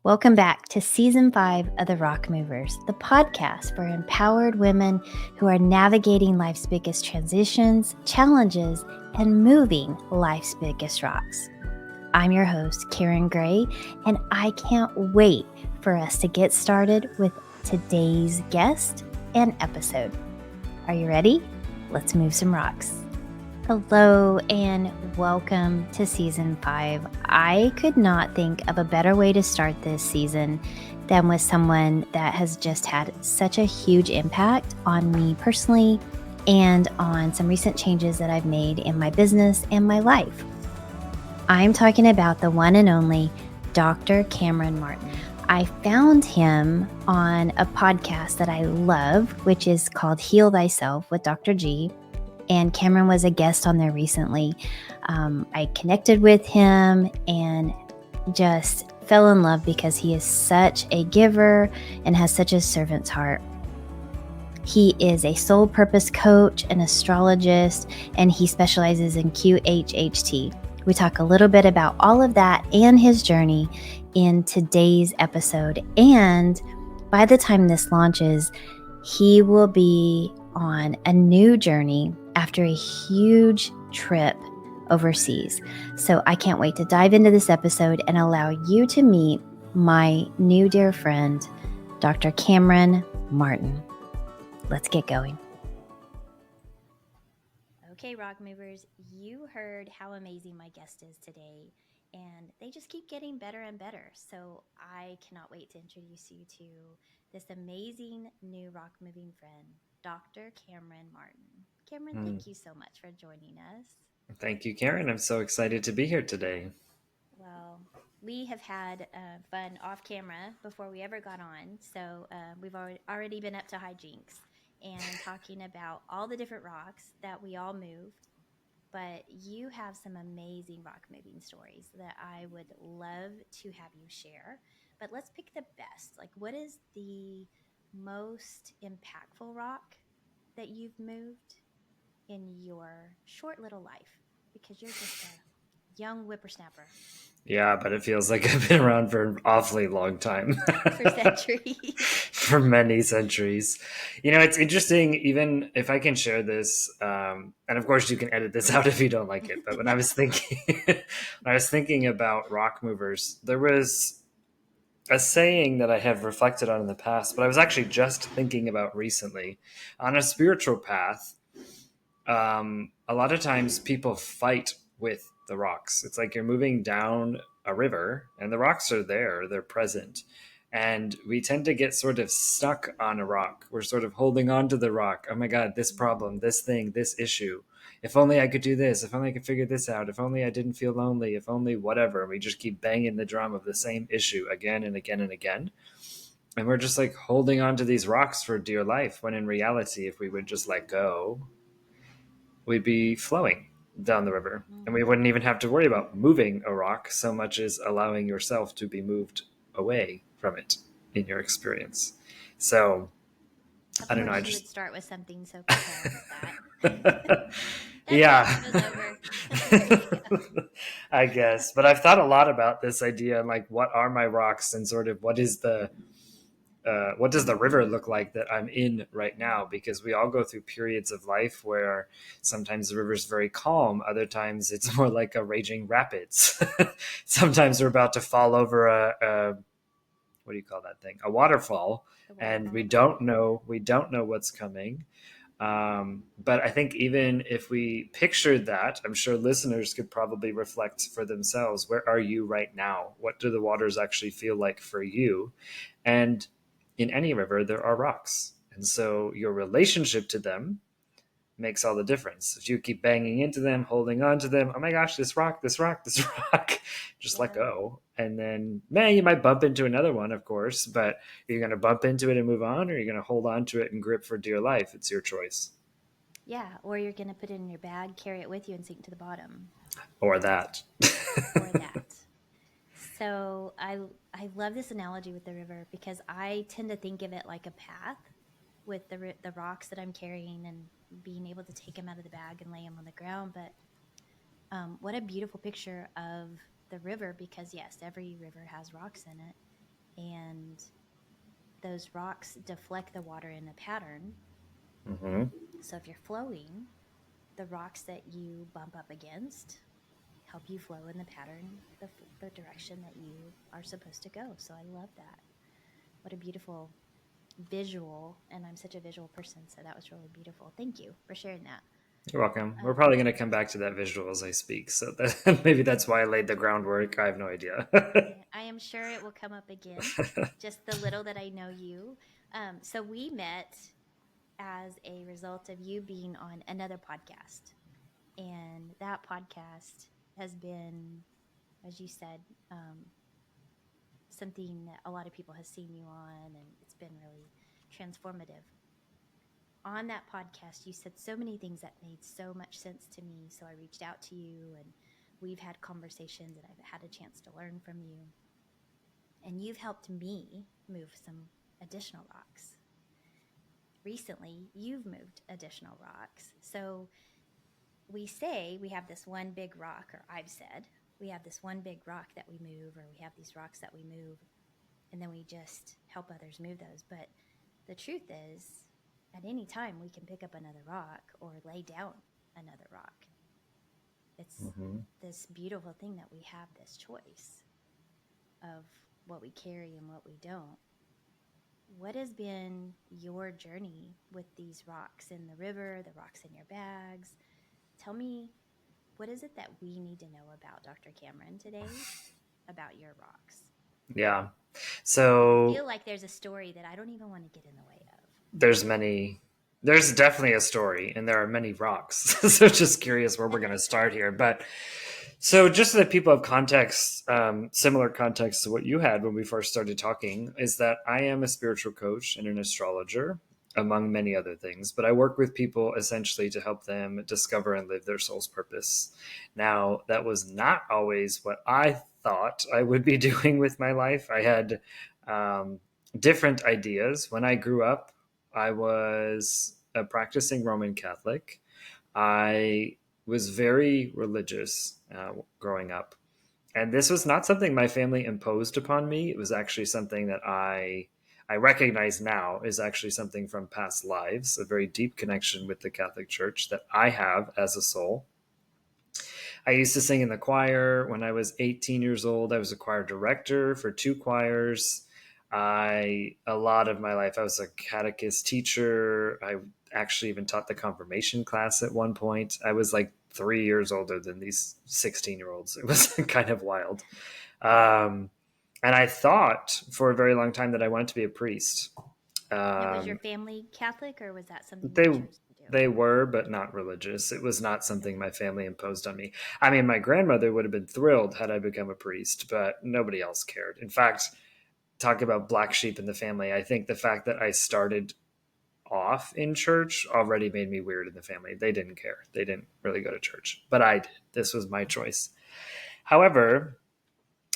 Welcome back to Season 5 of The Rock Movers, the podcast for empowered women who are navigating life's biggest transitions, challenges, and moving life's biggest rocks. I'm your host, Karen Gray, and I can't wait for us to get started with today's guest and episode. Are you ready? Let's move some rocks. Hello and welcome to Season 5. I could not think of a better way to start this season than with someone that has just had such a huge impact on me personally and on some recent changes that I've made in my business and my life. I'm talking about the one and only Dr. Cameron Martin. I found him on a podcast that I love, which is called Heal Thyself with Dr. G. And Cameron was a guest on there recently. I connected with him and just fell in love because he is such a giver and has such a servant's heart. He is a soul purpose coach, an astrologist, and he specializes in QHHT. We talk a little bit about all of that and his journey in today's episode. And by the time this launches, he will be on a new journey after a huge trip overseas. So I can't wait to dive into this episode and allow you to meet my new dear friend, Dr. Cameron Martin. Let's get going. Okay, Rock Movers, you heard how amazing my guest is today, and they just keep getting better and better. So I cannot wait to introduce you to this amazing new rock moving friend, Dr. Cameron Martin. Cameron, thank you so much for joining us. Thank you, Karen. I'm so excited to be here today. Well, we have had fun off camera before we ever got on. So we've already been up to hijinks and talking about all the different rocks that we all move. But you have some amazing rock moving stories that I would love to have you share. But let's pick the best. Like, what is the most impactful rock that you've moved in your short little life? Because you're just a young whippersnapper. Yeah, but it feels like I've been around for an awfully long time. For centuries. For many centuries. You know, it's interesting, even if I can share this, and of course you can edit this out if you don't like it, but when I was thinking about rock movers, there was a saying that I have reflected on in the past, but I was actually just thinking about recently. On a spiritual path, a lot of times people fight with the rocks. It's like you're moving down a river and the rocks are there, they're present. And we tend to get sort of stuck on a rock. We're sort of holding on to the rock. Oh my God, this problem, this thing, this issue. If only I could do this. If only I could figure this out. If only I didn't feel lonely. If only whatever. We just keep banging the drum of the same issue again and again and again. And we're just like holding on to these rocks for dear life, when in reality, if we would just let go, we'd be flowing down the river, and we wouldn't even have to worry about moving a rock so much as allowing yourself to be moved away from it in your experience. So Of I don't know. course, I you just would start with something so profound as that. yeah. That over. I guess, but I've thought a lot about this idea and like, what are my rocks, and sort of what does the river look like that I'm in right now? Because we all go through periods of life where sometimes the river's very calm, other times it's more like a raging rapids. Sometimes we're about to fall over a what do you call that thing? A waterfall, and we don't know what's coming. But I think even if we pictured that, I'm sure listeners could probably reflect for themselves. Where are you right now? What do the waters actually feel like for you? And in any river, there are rocks. And so your relationship to them makes all the difference. If you keep banging into them, holding on to them, oh my gosh, this rock, this rock, this rock, just let go. And then, man, you might bump into another one, of course, but you're going to bump into it and move on, or you're going to hold on to it and grip for dear life. It's your choice. Yeah, or you're going to put it in your bag, carry it with you, and sink to the bottom. Or that. Or that. So I love this analogy with the river, because I tend to think of it like a path with the rocks that I'm carrying and being able to take them out of the bag and lay them on the ground. But what a beautiful picture of the river, because yes, every river has rocks in it. and those rocks deflect the water in a pattern. Mm-hmm. So if you're flowing, the rocks that you bump up against help you flow in the pattern, the direction that you are supposed to go. So I love that. What a beautiful visual. And I'm such a visual person. So that was really beautiful. Thank you for sharing that. You're welcome. We're Um, probably going to come back to that visual as I speak, so that maybe that's why I laid the groundwork. I have no idea. I am sure it will come up again, just the little that I know you. So we met as a result of you being on another podcast. And that podcast has been, as you said, something that a lot of people have seen you on, and it's been really transformative. On that podcast, you said so many things that made so much sense to me. So I reached out to you, and we've had conversations, and I've had a chance to learn from you. And you've helped me move some additional rocks. Recently, you've moved additional rocks. So we say we have this one big rock, or I've said we have this one big rock that we move, or we have these rocks that we move, and then we just help others move those. But the truth is, at any time, we can pick up another rock or lay down another rock. It's Mm-hmm. this beautiful thing that we have this choice of what we carry and what we don't. What has been your journey with these rocks in the river, the rocks in your bags? Tell me, what is it that we need to know about Dr. Cameron today about your rocks? Yeah. I So feel like there's a story that I don't even want to get in the way of. there's many. There's definitely a story, and there are many rocks. So just curious where we're going to start here, but so just so that people have context, similar context to what you had when we first started talking, is that I am a spiritual coach and an astrologer, among many other things. But I work with people essentially to help them discover and live their soul's purpose. Now, that was not always what I thought I would be doing with my life. I had um, different ideas. When I grew up, I was a practicing Roman Catholic. I was very religious growing up. And this was not something my family imposed upon me. It was actually something that I recognize now is actually something from past lives, a very deep connection with the Catholic Church that I have as a soul. I used to sing in the choir when I was 18 years old. I was a choir director for two choirs. A lot of my life, I was a catechist teacher. I actually even taught the confirmation class at one point. I was like 3 years older than these 16-year-olds. It was kind of wild. And I thought for a very long time that I wanted to be a priest. Now, was your Um, family Catholic, or was that something you they chose to do? they were, but not religious. It was not something Okay. my family imposed on me. I mean, my grandmother would have been thrilled had I become a priest, but nobody else cared. In fact, talk about black sheep in the family. I think the fact that I started off in church already made me weird in the family. They didn't care. They didn't really go to church, but I did. This was my choice. However,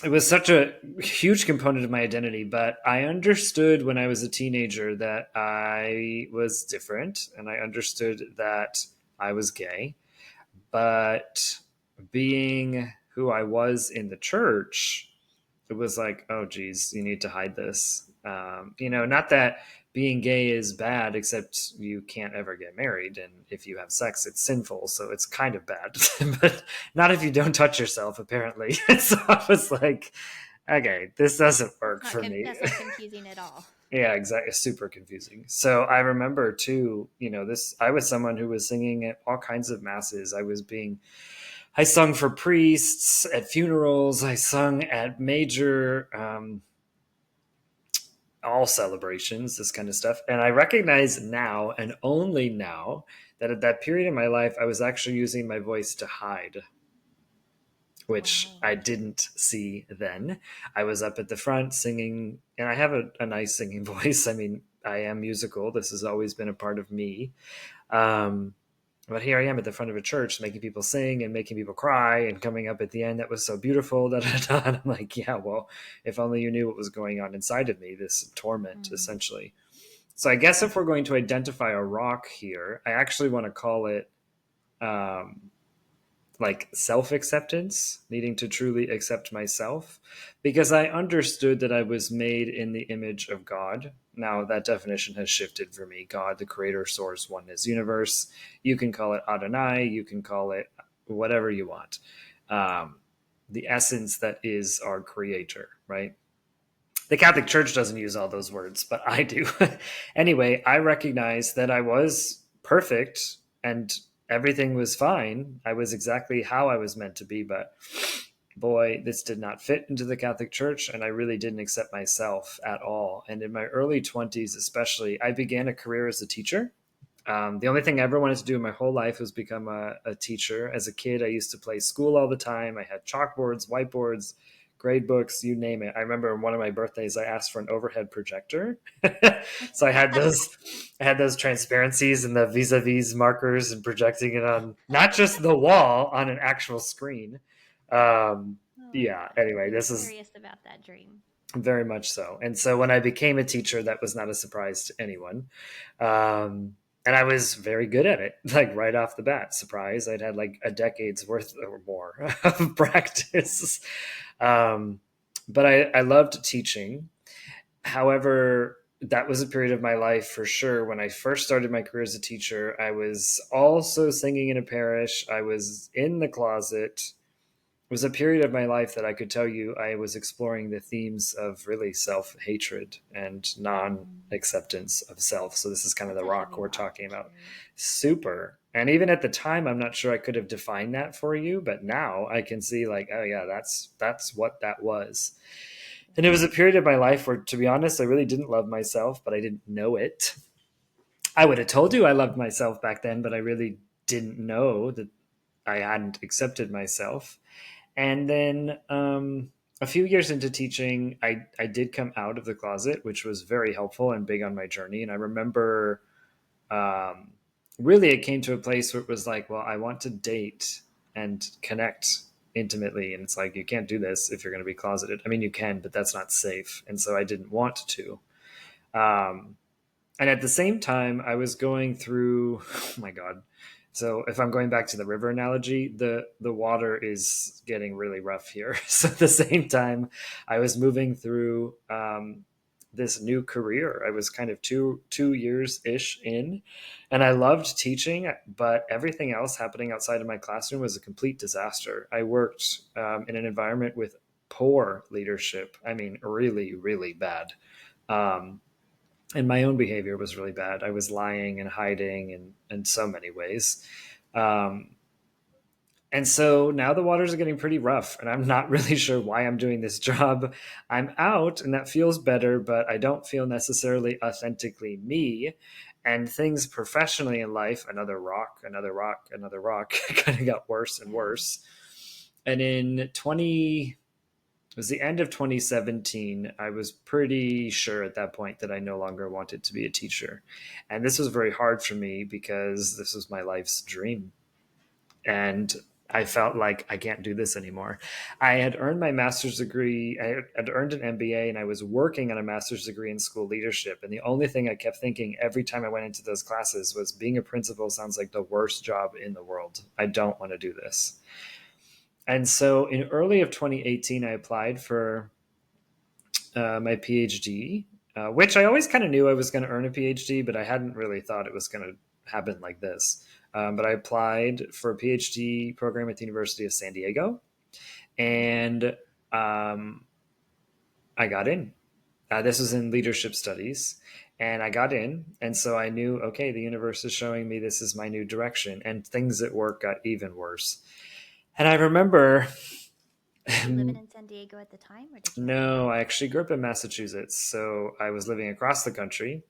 it was such a huge component of my identity, but I understood when I was a teenager that I was different, and I understood that I was gay. But being who I was in the church, it was like, oh, geez, you need to hide this. Not that being gay is bad, except you can't ever get married. And if you have sex, it's sinful. So it's kind of bad, but not if you don't touch yourself, apparently. So I was like, okay, this doesn't work for me. That's not confusing at all. Yeah, exactly. It's super confusing. So I remember too, I was someone who was singing at all kinds of masses. I sung for priests at funerals. I sung at major, all celebrations, this kind of stuff. And I recognize now, and only now, that at that period in my life, I was actually using my voice to hide, which Wow. I didn't see then. I was up at the front singing, and I have a nice singing voice. I mean, I am musical. This has always been a part of me. Um, but here I am at the front of a church making people sing and making people cry and coming up at the end. That was so beautiful. Da, da, da. And I'm like, yeah, well, if only you knew what was going on inside of me, this torment, Mm. essentially. So I guess if we're going to identify a rock here, I actually want to call it, um, like self-acceptance, needing to truly accept myself, because I understood that I was made in the image of God. Now that definition has shifted for me. God, the creator, source, oneness, universe. You can call it Adonai, you can call it whatever you want. Um, the essence that is our creator, right? The Catholic Church doesn't use all those words, but I do. Anyway, I recognized that I was perfect and everything was fine. I was exactly how I was meant to be, but boy, this did not fit into the Catholic Church, and I really didn't accept myself at all. And in my early 20s, especially, I began a career as a teacher. The only thing I ever wanted to do in my whole life was become a teacher. As a kid, I used to play school all the time. I had chalkboards, whiteboards, grade books, you name it. I remember on one of my birthdays, I asked for an overhead projector. So I had those transparencies and the vis-a-vis markers and projecting it on not just the wall, on an actual screen. Um, Oh my yeah. gosh. Anyway, You're this is serious about that dream. very much so. And so when I became a teacher, that was not a surprise to anyone. And I was very good at it, like right off the bat. Surprise. I'd had like a decade's worth or more of practice. Um, but I loved teaching. However, that was a period of my life for sure. When I first started my career as a teacher, I was also singing in a parish. I was in the closet. It was a period of my life that I could tell you I was exploring the themes of really self hatred and non Mm. acceptance of self. So, this is kind of That's the a rock heavy we're rock, talking about. too. Super. And even at the time, I'm not sure I could have defined that for you, but now I can see, like, oh, yeah, that's what that was. And it was a period of my life where, to be honest, I really didn't love myself, but I didn't know it. I would have told you I loved myself back then, but I really didn't know that I hadn't accepted myself. And then a few years into teaching, I did come out of the closet, which was very helpful and big on my journey. And I remember um, really it came to a place where it was like, well, I want to date and connect intimately. And it's like, you can't do this if you're going to be closeted. I mean, you can, but that's not safe. And so I didn't want to. Um, and at the same time, I was going through, oh my God. So if I'm going back to the river analogy, the water is getting really rough here. So at the same time, I was moving through this new career. I was kind of two years ish in, and I loved teaching, but everything else happening outside of my classroom was a complete disaster. I worked in an environment with poor leadership. I mean, really, really bad. Um, and my own behavior was really bad. I was lying and hiding in so many ways. Um, and so now the waters are getting pretty rough, and I'm not really sure why I'm doing this job. I'm out, and that feels better, but I don't feel necessarily authentically me. And things professionally in life, another rock, another rock, another rock, kind of got worse and Yeah. worse. And in 20, it was the end of 2017. I was pretty sure at that point that I no longer wanted to be a teacher. And this was very hard for me because this was my life's dream. And I felt like I can't do this anymore. I had earned my master's degree, I had earned an MBA, and I was working on a master's degree in school leadership. And the only thing I kept thinking every time I went into those classes was being a principal sounds like the worst job in the world. I don't want to do this. And so in early of 2018, I applied for my PhD, which I always kind of knew I was going to earn a PhD, but I hadn't really thought it was going to happen like this. But I applied for a PhD program at the University of San Diego, and um, I got in. This was in leadership studies, and I got in. And so I knew, okay, the universe is showing me this is my new direction. And things at work got even worse. And I remember Were you living in San Diego at the time, or did you have to no, move? I actually grew up in Massachusetts. So I was living across the country.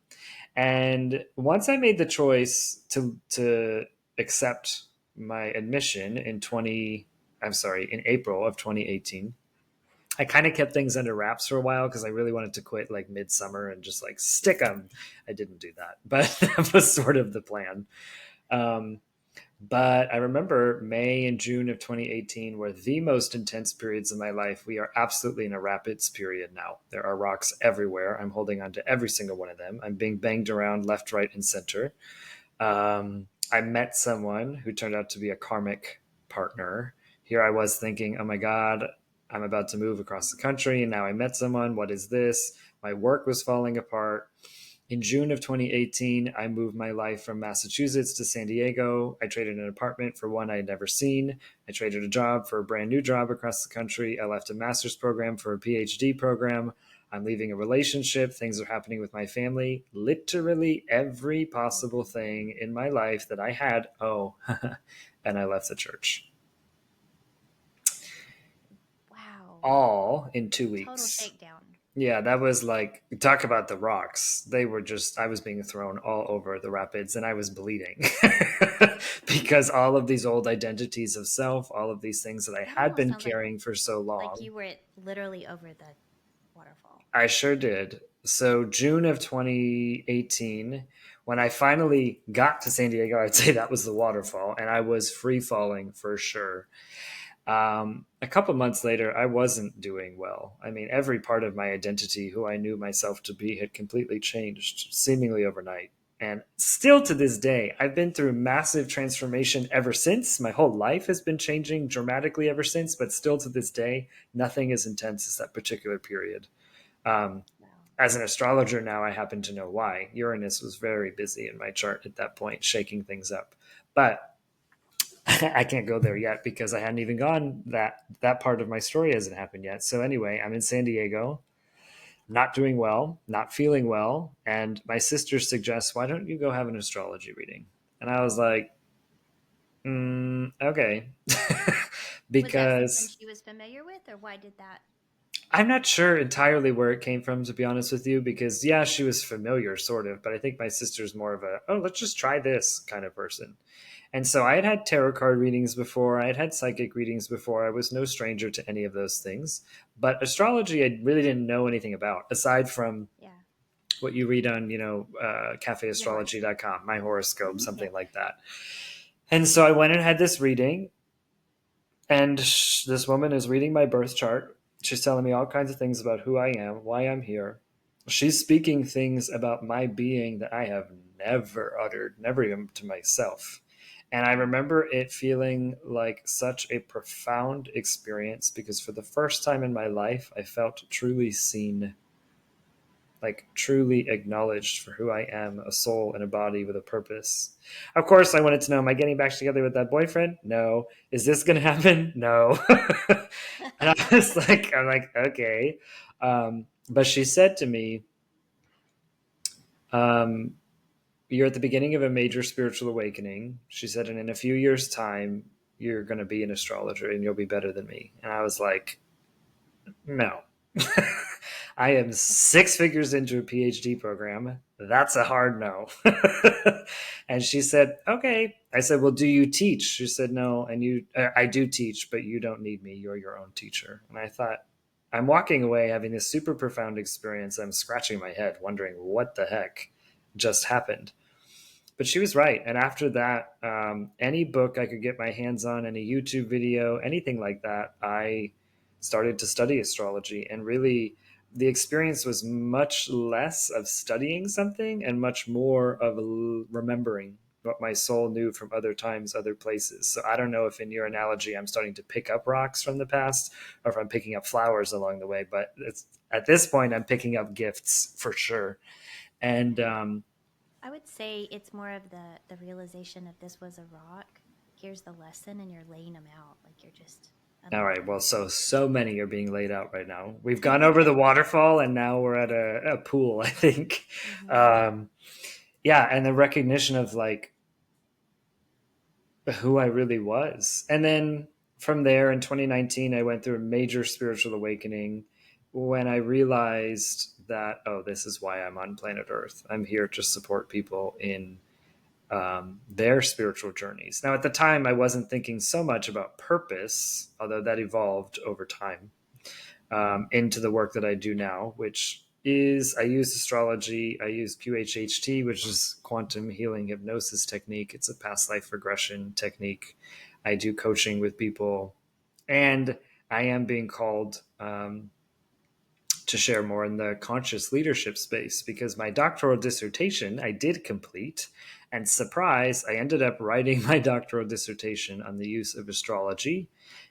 And once I made the choice to accept my admission in 20, I'm sorry, in April of 2018, I kind of kept things under wraps for a while because I really wanted to quit like midsummer and just like stick them. I didn't do that, but that was sort of the plan. Um, but I remember May and June of 2018 were the most intense periods of my life. We are absolutely in a rapids period now. There are rocks everywhere. I'm holding on to every single one of them. I'm being banged around left, right, and center. I met someone who turned out to be a karmic partner. Here I was thinking, oh my God, I'm about to move across the country. And now I met someone. What is this? My work was falling apart. In June of 2018, I moved my life from Massachusetts to San Diego. I traded an apartment for one I had never seen. I traded a job for a brand new job across the country. I left a master's program for a PhD program. I'm leaving a relationship. Things are happening with my family. Literally every possible thing in my life that I had. Oh, and I left the church. Wow. All in 2 weeks. Total shakedown. Yeah, that was like, talk about the rocks. They were just, I was being thrown all over the rapids and I was bleeding because all of these old identities of self, all of these things that I That had almost been sounds carrying for so like long. you were literally over the waterfall. I sure did. So, June of 2018, when I finally got to San Diego, I'd say that was the waterfall and I was free falling for sure. A couple months later, I wasn't doing well. I mean, every part of my identity, who I knew myself to be, had completely changed, seemingly overnight. And still to this day, I've been through massive transformation ever since. My whole life has been changing dramatically ever since, but still to this day, nothing as intense as that particular period. Um, Wow. as an astrologer now, I happen to know why. Uranus was very busy in my chart at that point, shaking things up. But I can't go there yet because I hadn't even gone that part of my story hasn't happened yet. So anyway, I'm in San Diego, not doing well, not feeling well, and my sister suggests, "Why don't you go have an astrology reading?" And I was like, "Okay," Was that something because she was familiar with, or why did that? I'm not sure entirely where it came from, to be honest with you. Because yeah, she was familiar, sort of, but I think my sister's more of a, "Oh, let's just try this" kind of person. And so I had had tarot card readings before. I had had psychic readings before. I was no stranger to any of those things. But astrology, I really didn't know anything about, aside from Yeah. what you read on, Your horoscope. cafeastrology.com, my horoscope, Yeah. something like that. And so I went and had this reading. And this woman is reading my birth chart. She's telling me all kinds of things about who I am, why I'm here. She's speaking things about my being that I have never uttered, never even to myself. And I remember it feeling like such a profound experience because for the first time in my life, I felt truly seen, like truly acknowledged for who I am, a soul in a body with a purpose. Of course, I wanted to know, am I getting back together with that boyfriend? No. Is this going to happen? No. And I was like, I'm like, okay. But she said to me, um, you're at the beginning of a major spiritual awakening. She said, and in a few years' time, you're going to be an astrologer and you'll be better than me. And I was like, no. I am 6 figures into a PhD program. That's a hard no. And she said, okay. I said, well, do you teach? She said, no. And I do teach, but you don't need me. You're your own teacher. And I thought, I'm walking away having this super profound experience. I'm scratching my head, wondering what the heck just happened. But she was right. And after that, any book I could get my hands on, any YouTube video, anything like that, I started to study astrology. And really, the experience was much less of studying something and much more of remembering what my soul knew from other times, other places. So I don't know if in your analogy, I'm starting to pick up rocks from the past or if I'm picking up flowers along the way. But at this point, I'm picking up gifts for sure. And I would say it's more of the realization if this was a rock, here's the lesson, and you're laying them out like you're just all right. Well, unraveling. so many are being laid out right now. We've gone over the waterfall, and now we're at a pool. I think, Hmm. um, yeah, and the recognition of like who I really was, and then from there in 2019, I went through a major spiritual awakening when I realized that this is why I'm on planet Earth. I'm here to support people in their spiritual journeys. Now, at the time, I wasn't thinking so much about purpose, although that evolved over time into the work that I do now, which is I use astrology, I use QHHT, which is quantum healing hypnosis technique. It's a past life regression technique. I do coaching with people, and I am being called to share more in the conscious leadership space because my doctoral dissertation I did complete And surprise, I ended up writing my doctoral dissertation on the use of astrology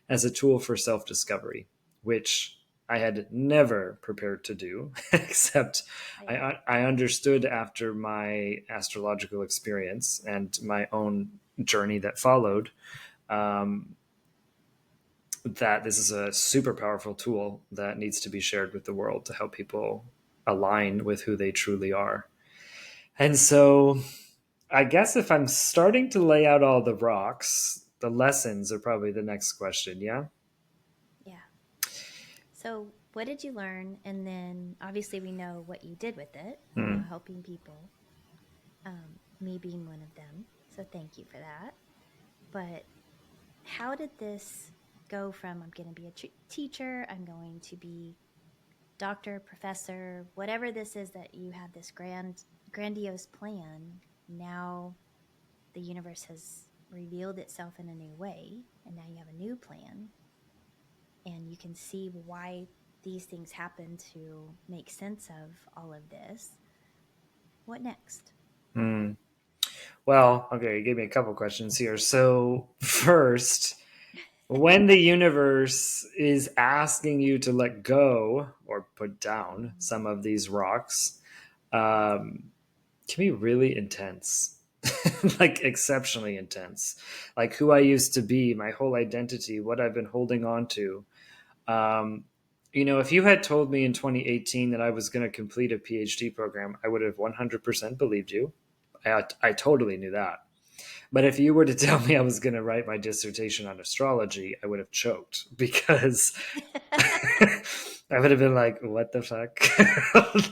as a tool for self discovery, which I had never prepared to do, except Right. I understood after my astrological experience and my own journey that followed, um, that this is a super powerful tool that needs to be shared with the world to help people align with who they truly are. And so I guess if I'm starting to lay out all the rocks, the lessons are probably the next question. Yeah. Yeah. So, what did you learn? And then obviously, we know what you did with it, Hmm. helping people, me being one of them. So, thank you for that. But how did this go from I'm going to be a teacher, I'm going to be doctor, professor, whatever this is that you had this grandiose plan? Now the universe has revealed itself in a new way, and now you have a new plan, and you can see why these things happen to make sense of all of this. What next? Hmm. Well, okay, you gave me a couple questions here. So, first, when the universe is asking you to let go or put down Mm. some of these rocks, can be really intense. Like exceptionally intense. Like who I used to be, my whole identity, what I've been holding on to. Um, if you had told me in 2018 that I was going to complete a PhD program, I would have 100% believed you. I totally knew that. But if you were to tell me I was going to write my dissertation on astrology, I would have choked because I would have been like, what the fuck?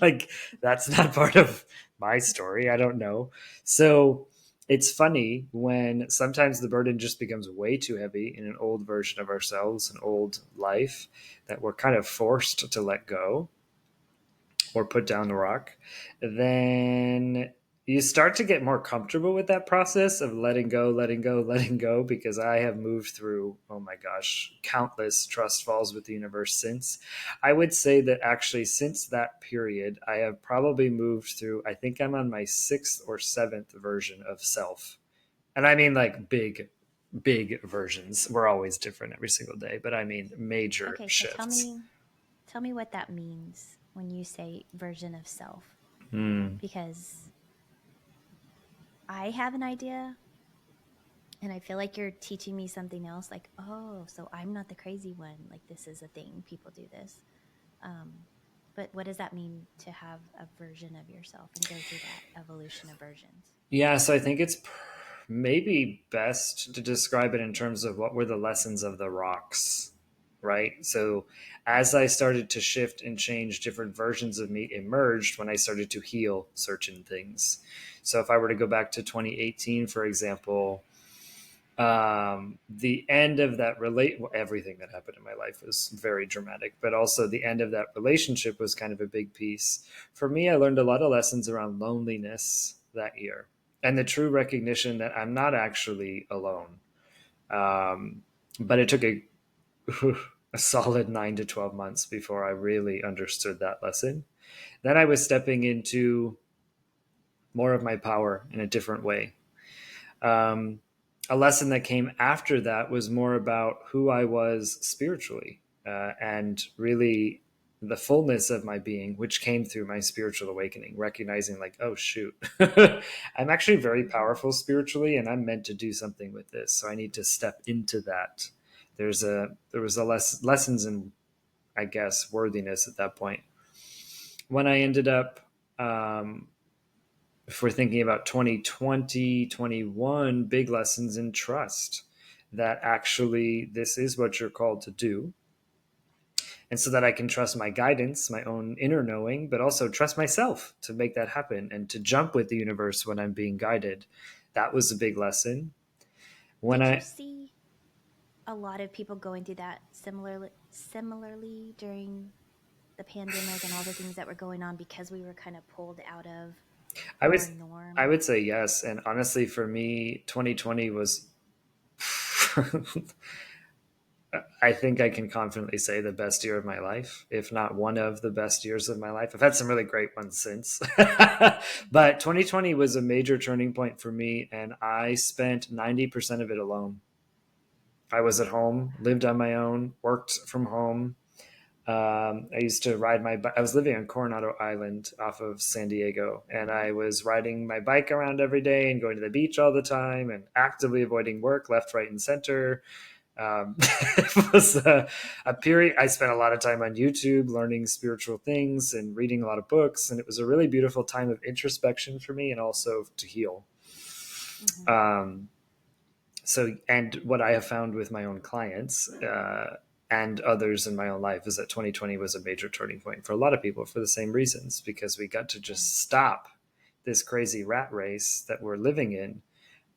Like, that's not part of my story. I don't know. So it's funny when sometimes the burden just becomes way too heavy in an old version of ourselves, an old life that we're kind of forced to let go or put down the rock, then you start to get more comfortable with that process of letting go, letting go, letting go. Because I have moved through, oh my gosh, countless trust falls with the universe since. I would say that actually, since that period, I have probably moved through, I think I'm on my sixth or seventh version of self. And I mean, like big versions. We're always different every single day, but I mean major Okay, so shifts. tell me what that means when you say version of self, Hmm. because I have an idea, and I feel like you're teaching me something else, like, oh, so I'm not the crazy one, like this is a thing, people do this. um but what does that mean to have a version of yourself and go through that evolution of versions? Yeah, so I think it's maybe best to describe it in terms of what were the lessons of the rocks, right? So as I started to shift and change, different versions of me emerged when I started to heal certain things. So if I were to go back to 2018, for example, the end of that everything that happened in my life was very dramatic, but also the end of that relationship was kind of a big piece for me. I learned a lot of lessons around loneliness that year and the true recognition that I'm not actually alone. But it took a solid 9 to 12 months before I really understood that lesson. Then I was stepping into more of my power in a different way. Um, a lesson that came after that was more about who I was spiritually, and really the fullness of my being, which came through my spiritual awakening, recognizing, like, oh, shoot, I'm actually very Mm-hmm. powerful spiritually, and I'm meant to do something with this. So I need to step into that. There was a lessons in, I guess, worthiness at that point. When I ended up, if we're thinking about 2020, 21, big lessons in trust, that actually this is what you're called to do. And so that I can trust my guidance, my own inner knowing, but also trust myself to make that happen and to jump with the universe when I'm being guided. That was a big lesson. When Did you I, see a lot of people going through that similarly during the pandemic and all the things that were going on, because we were kind of pulled out of I our was, I norm? would say yes. And honestly, for me, 2020 was I think I can confidently say the best year of my life, if not one of the best years of my life. I've had some really great ones since. But 2020 was a major turning point for me, and I spent 90% of it alone. I was at home, lived on my own, worked from home. I used to ride my bike. I was living on Coronado Island off of San Diego, and I was riding my bike around every day and going to the beach all the time and actively avoiding work left, right, and center. It was a period. I spent a lot of time on YouTube learning spiritual things and reading a lot of books, and it was a really beautiful time of introspection for me and also to heal. Mm-hmm. Um, and what I have found with my own clients and others in my own life is that 2020 was a major turning point for a lot of people for the same reasons, because we got to Yeah. just stop this crazy rat race that we're living in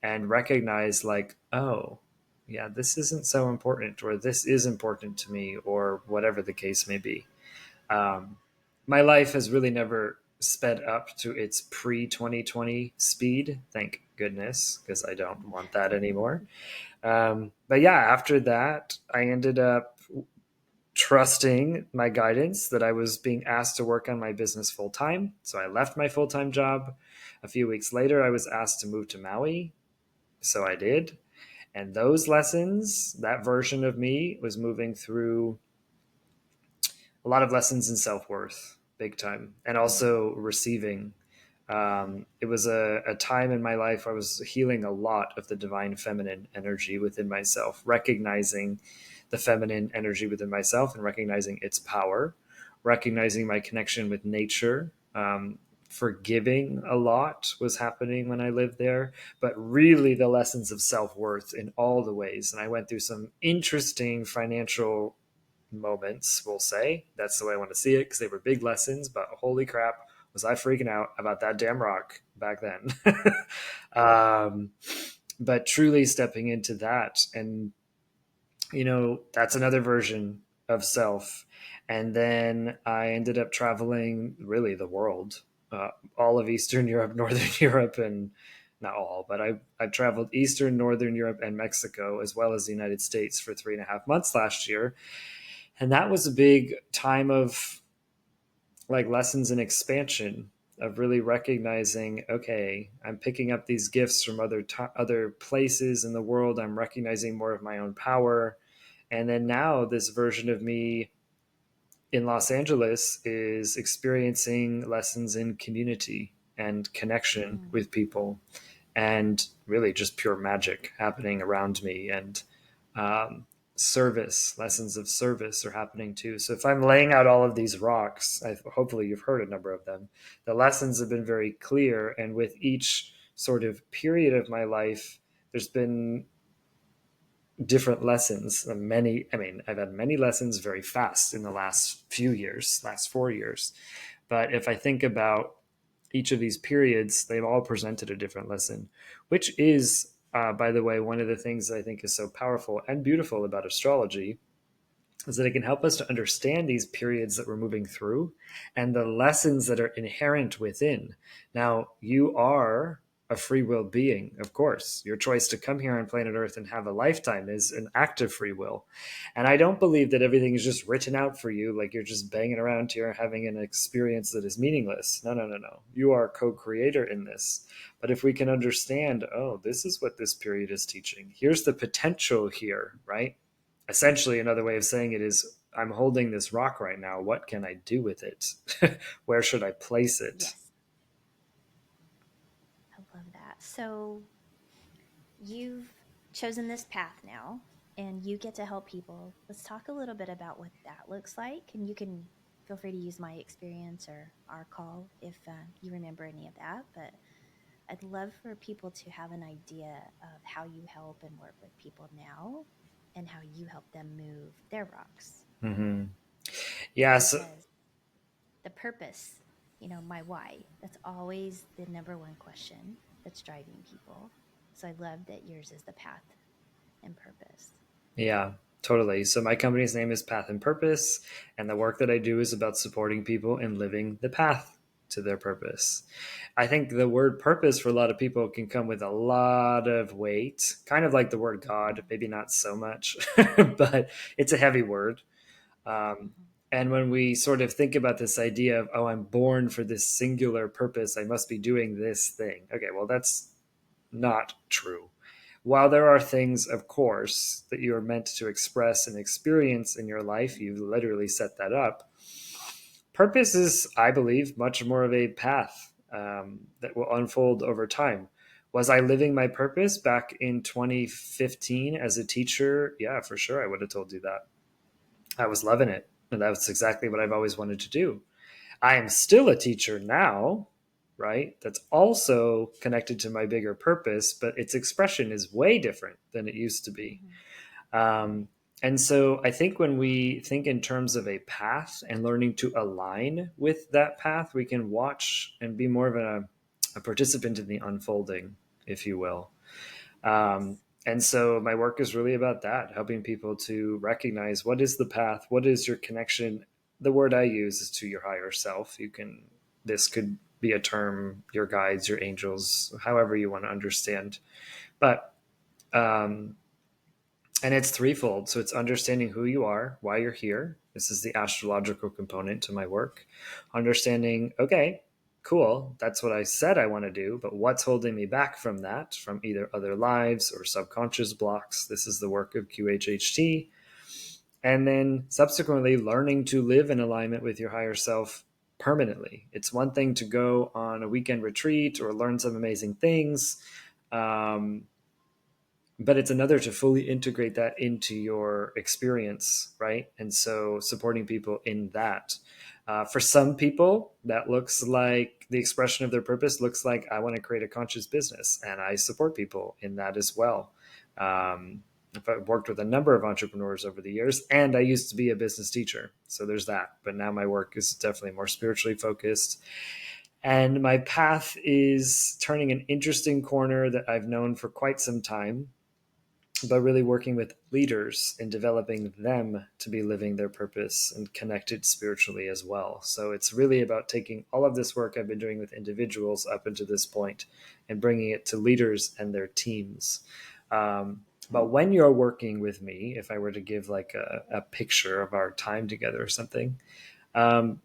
and recognize, like, oh, yeah, this isn't so important, or this is important to me, or whatever the case may be. Um, my life has really never sped up to its pre 2020 speed, thank goodness, because I don't want that anymore. But yeah, after that, I ended up trusting my guidance that I was being asked to work on my business full time. So I left my full time job. A few weeks later, I was asked to move to Maui. So I did. And those lessons, that version of me was moving through a lot of lessons in self worth, big time, and Mm-hmm. also receiving. It was a time in my life where I was healing a lot of the divine feminine energy within myself, recognizing the feminine energy within myself and recognizing its power, recognizing my connection with nature. Forgiving a lot was happening when I lived there, but really the lessons of self worth in all the ways. And I went through some interesting financial moments, we'll say. That's the way I want to see it, because they were big lessons, but holy crap, was I freaking out about that damn rock back then. um, but truly stepping into that, and that's another version of self. And then I ended up traveling really the world, all of Eastern Europe, Northern Europe, and not all, but I've traveled Eastern, Northern Europe, and Mexico, as well as the United States, for 3.5 months last year. And that was a big time of, like, lessons in expansion, of really recognizing, okay, I'm picking up these gifts from other places in the world. I'm recognizing more of my own power. And then now this version of me in Los Angeles is experiencing lessons in community and connection Mm-hmm. with people, and really just pure magic happening around me. And um, service, lessons of service are happening too. So if I'm laying out all of these rocks, hopefully you've heard a number of them, the lessons have been very clear. And with each sort of period of my life, there's been different lessons. I've had many lessons very fast in the last few years, last 4 years. But if I think about each of these periods, they've all presented a different lesson, which is, by the way, one of the things that I think is so powerful and beautiful about astrology, is that it can help us to understand these periods that we're moving through and the lessons that are inherent within. Now, you are a free will being, of course. Your choice to come here on planet Earth and have a lifetime is an act of free will. And I don't believe that everything is just written out for you, like you're just banging around here having an experience that is meaningless. No, no, no, no. You are a co creator in this. But if we can understand, oh, this is what this period is teaching, here's the potential here, right? Essentially, another way of saying it is, I'm holding this rock right now. What can I do with it? Where should I place it? Yes, I love that. So you've chosen this path now and you get to help people. Let's talk a little bit about what that looks like. And you can feel free to use my experience or our call if you remember any of that. But I'd love for people to have an idea of how you help and work with people now and how you help them move their rocks. Mm-hmm. Yeah. So, Because the purpose, my why, that's always the number one question that's driving people. So I love that yours is the path and purpose. yeah, totally. So, my company's name is Path and Purpose, and the work that I do is about supporting people in living the path to their purpose. I think the word purpose for a lot of people can come with a lot of weight, kind of like the word God, maybe not so much, but it's a heavy word. Um, Mhm. and when we sort of think about this idea of, oh, I'm born for this singular purpose, I must be doing this thing. Okay, well, that's not true. While there are things, of course, that you are meant to express and experience in your life, you literally set that up. Purpose is, I believe, much more of a path that will unfold over time. Was I living my purpose back in 2015 as a teacher? Yeah, for sure. I would have told you that. I was loving it. And that's exactly what I've always wanted to do. I am still a teacher now, right? That's also connected to my bigger purpose, but its expression is way different than it used to be. Mhm. Um, and so I think when we think in terms of a path and learning to align with that path, we can watch and be more of a participant in the unfolding, if you will. Um, Yes. and so my work is really about that, helping people to recognize what is the path, what is your connection. The word I use is to your higher self. This could be a term, your guides, your angels, however you want to understand. But um, and it's threefold. So it's understanding who you are, why you're here. This is the astrological component to my work. Understanding, okay, cool, that's what I said I want to do, but what's holding me back from that, from either other lives or subconscious blocks? This is the work of QHHT. And then subsequently, learning to live in alignment with your higher self permanently. It's one thing to go on a weekend retreat or learn some amazing things. Um, but it's another to fully integrate that into your experience, right? And so supporting people in that. For some people, that looks like the expression of their purpose looks like I want to create a conscious business, and I support people in that as well. I've worked with a number of entrepreneurs over the years, and I used to be a business teacher, so there's that. But now my work is definitely more spiritually focused, and my path is turning an interesting corner that I've known for quite some time, but really working with leaders and developing them to be living their purpose and connected spiritually as well. So it's really about taking all of this work I've been doing with individuals up until this point and bringing it to leaders and their teams. But when you're working with me, if I were to give like a picture of our time together or something, um,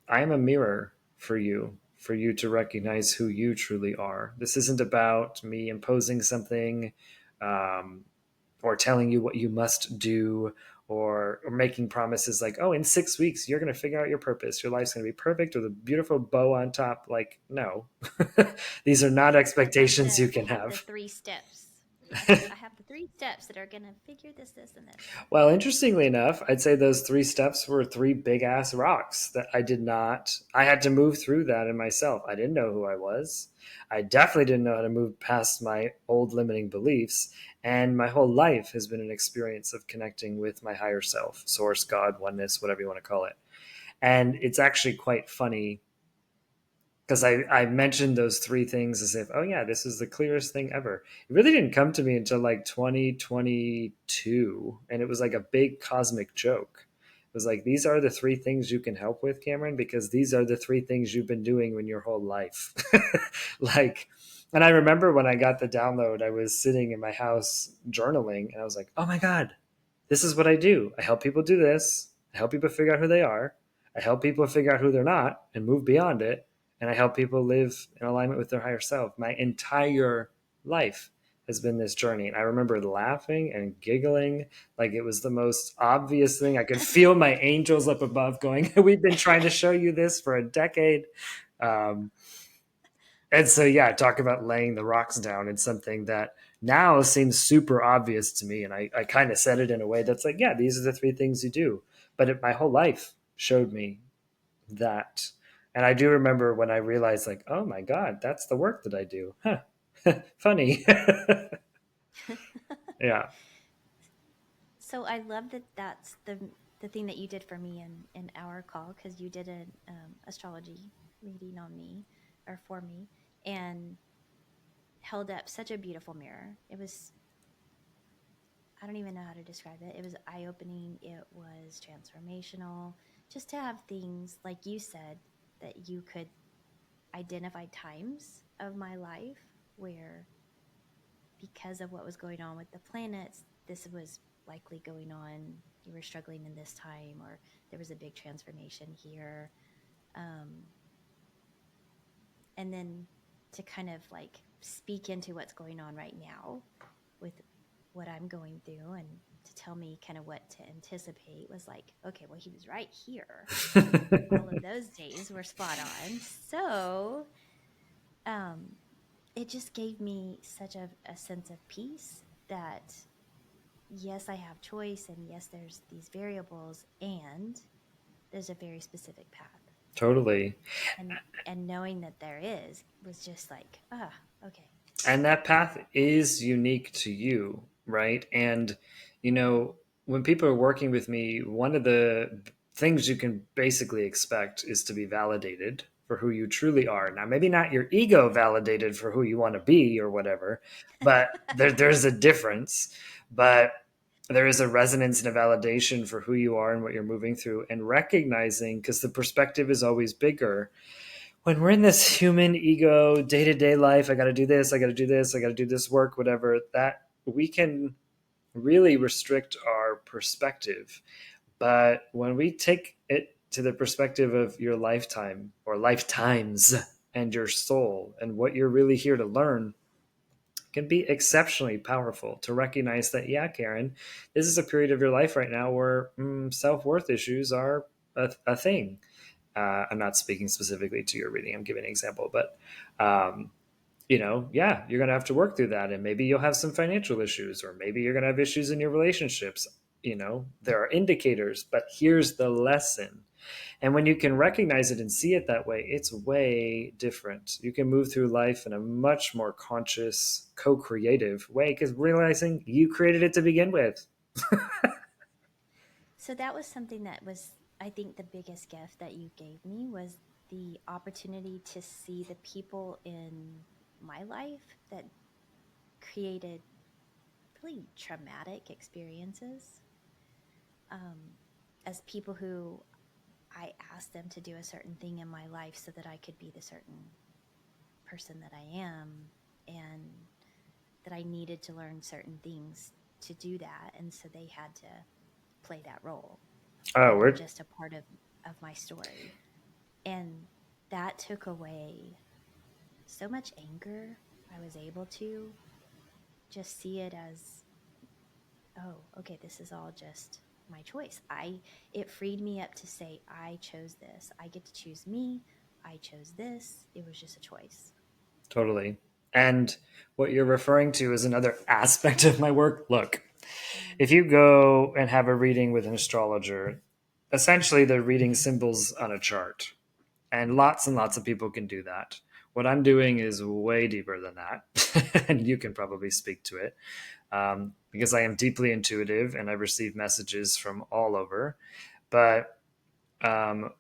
I am a mirror for you to recognize who you truly are. This isn't about me imposing something, um, or telling you what you must do, or making promises like, oh, in 6 weeks you're going to figure out your purpose, your life's going to be perfect with a beautiful bow on top. Like, no. These are not expectations you I can have the have. 3 steps. I have the 3 steps that are gonna figure this, and this. Well, interestingly enough, I'd say those 3 steps were three big ass rocks that I had to move through that in myself. I didn't know who I was. I definitely didn't know how to move past my old limiting beliefs. And my whole life has been an experience of connecting with my higher self, source, God, oneness, whatever you want to call it. And it's actually quite funny because I mentioned those three things as if, oh yeah, this is the clearest thing ever. It really didn't come to me until like 2022, and it was like a big cosmic joke. It was like, these are the three things you can help with, Cameron, because these are the three things you've been doing in your whole life. Like, and I remember when I got the download, I was sitting in my house journaling, and I was like, oh my God, this is what I do. I help people do this. I help people figure out who they are. I help people figure out who they're not and move beyond it, and I help people live in alignment with their higher self. My entire life has been this journey. And I remember laughing and giggling like it was the most obvious thing. I could feel my angels up above going, we've been trying to show you this for a decade. Um, and so, yeah, talk about laying the rocks down. It's something that now seems super obvious to me. And I kind of said it in a way that's like, yeah, these are the three things you do. But my whole life showed me that. And I do remember when I realized, like, oh my God, that's the work that I do. Huh. Funny. Yeah. So I love that that's the thing that you did for me in our call, because you did an astrology reading on me, or for me, and held up such a beautiful mirror. It was, I don't even know how to describe it. It was eye opening. It was transformational. Just to have things like you said that you could identified times of my life where, because of what was going on with the planets, this was likely going on. You were struggling in this time, or there was a big transformation here. Um, and then to kind of like speak into what's going on right now with what I'm going through, and to tell me kind of what to anticipate was like, okay, well, he was right here. All of those days were spot on. So um, it just gave me such a sense of peace that yes, I have choice, and yes, there's these variables, and there's a very specific path. Totally. And knowing that there is was just like, okay. And that path is unique to you, right? And you know, when people are working with me, one of the things you can basically expect is to be validated for who you truly are. Now, maybe not your ego validated for who you want to be or whatever, but there's a difference. But there is a resonance and a validation for who you are and what you're moving through, and recognizing, because the perspective is always bigger when we're in this human ego day-to-day life. I got to do this, I got to do this, I got to do this work, whatever, that we can really restrict our perspective. But when we take it to the perspective of your lifetime or lifetimes and your soul and what you're really here to learn, can be exceptionally powerful to recognize that, yeah, Karen, this is a period of your life right now where self-worth issues are a thing. I'm not speaking specifically to your reading. I'm giving an example, but yeah, you're going to have to work through that, and maybe you'll have some financial issues, or maybe you're going to have issues in your relationships. There are indicators, but here's the lesson. And when you can recognize it and see it that way, it's way different. You can move through life in a much more conscious, co-creative way, because realizing you created it to begin with. So that was something that was, I think, the biggest gift that you gave me was the opportunity to see the people in my life that created really traumatic experiences, um, as people who I asked them to do a certain thing in my life so that I could be the certain person that I am, and that I needed to learn certain things to do that. And so they had to play that role. They Oh, were we're just a part of my story. And that took away so much anger. I was able to just see it as, oh, okay, this is all just my choice. It freed me up to say, I chose this. I get to choose me. I chose this. It was just a choice. totally. And what you're referring to is another aspect of my work. Look, Mm. if you go and have a reading with an astrologer, essentially they're reading symbols on a chart. And lots of people can do that. What I'm doing is way deeper than that. And you can probably speak to it, because I am deeply intuitive and I receive messages from all over. But um,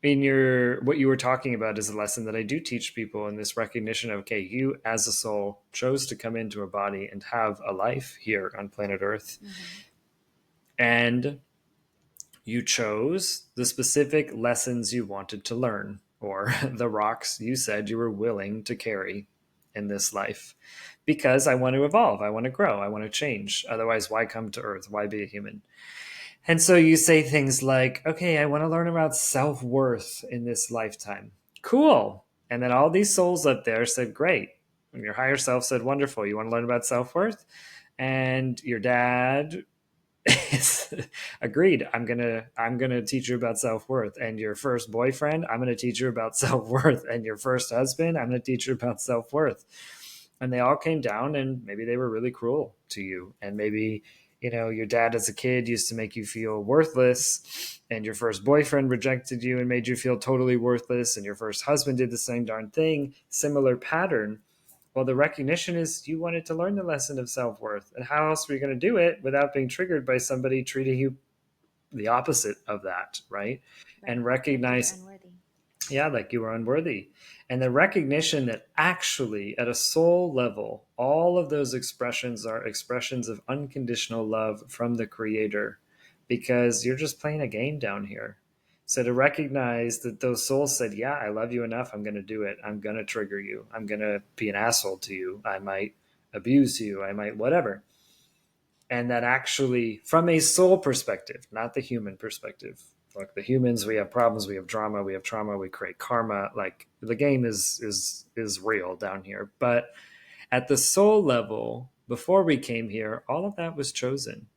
in your what you were talking about is a lesson that I do teach people, in this recognition of, okay, you as a soul chose to come into a body and have a life here on planet Earth, Mm-hmm. and you chose the specific lessons you wanted to learn, or the rocks you said you were willing to carry in this life. Because I want to evolve, I want to grow, I want to change. Otherwise, why come to Earth? Why be a human? And so you say things like, okay, I want to learn about self worth in this lifetime. Cool. And then all these souls up there said, great. And your higher self said, wonderful. You want to learn about self worth? And your dad agreed, I'm gonna teach you about self-worth. And your first boyfriend, I'm gonna teach you about self-worth. And your first husband, I'm gonna teach you about self-worth. And they all came down, and maybe they were really cruel to you, and maybe your dad as a kid used to make you feel worthless, and your first boyfriend rejected you and made you feel totally worthless, and your first husband did the same darn thing, similar pattern. Well, the recognition is you wanted to learn the lesson of self worth. And how else were you going to do it without being triggered by somebody treating you the opposite of that, right? And Right. Like you were recognize, unworthy. yeah, like you were unworthy. And the recognition that actually, at a soul level, all of those expressions are expressions of unconditional love from the Creator, because you're just playing a game down here. So to recognize that those souls said, yeah, I love you enough, I'm going to do it. I'm going to trigger you. I'm going to be an asshole to you. I might abuse you. I might whatever. And that actually, from a soul perspective, not the human perspective, like the humans, we have problems, we have drama, we have trauma, we create karma. Like the game is real down here. But at the soul level, before we came here, all of that was chosen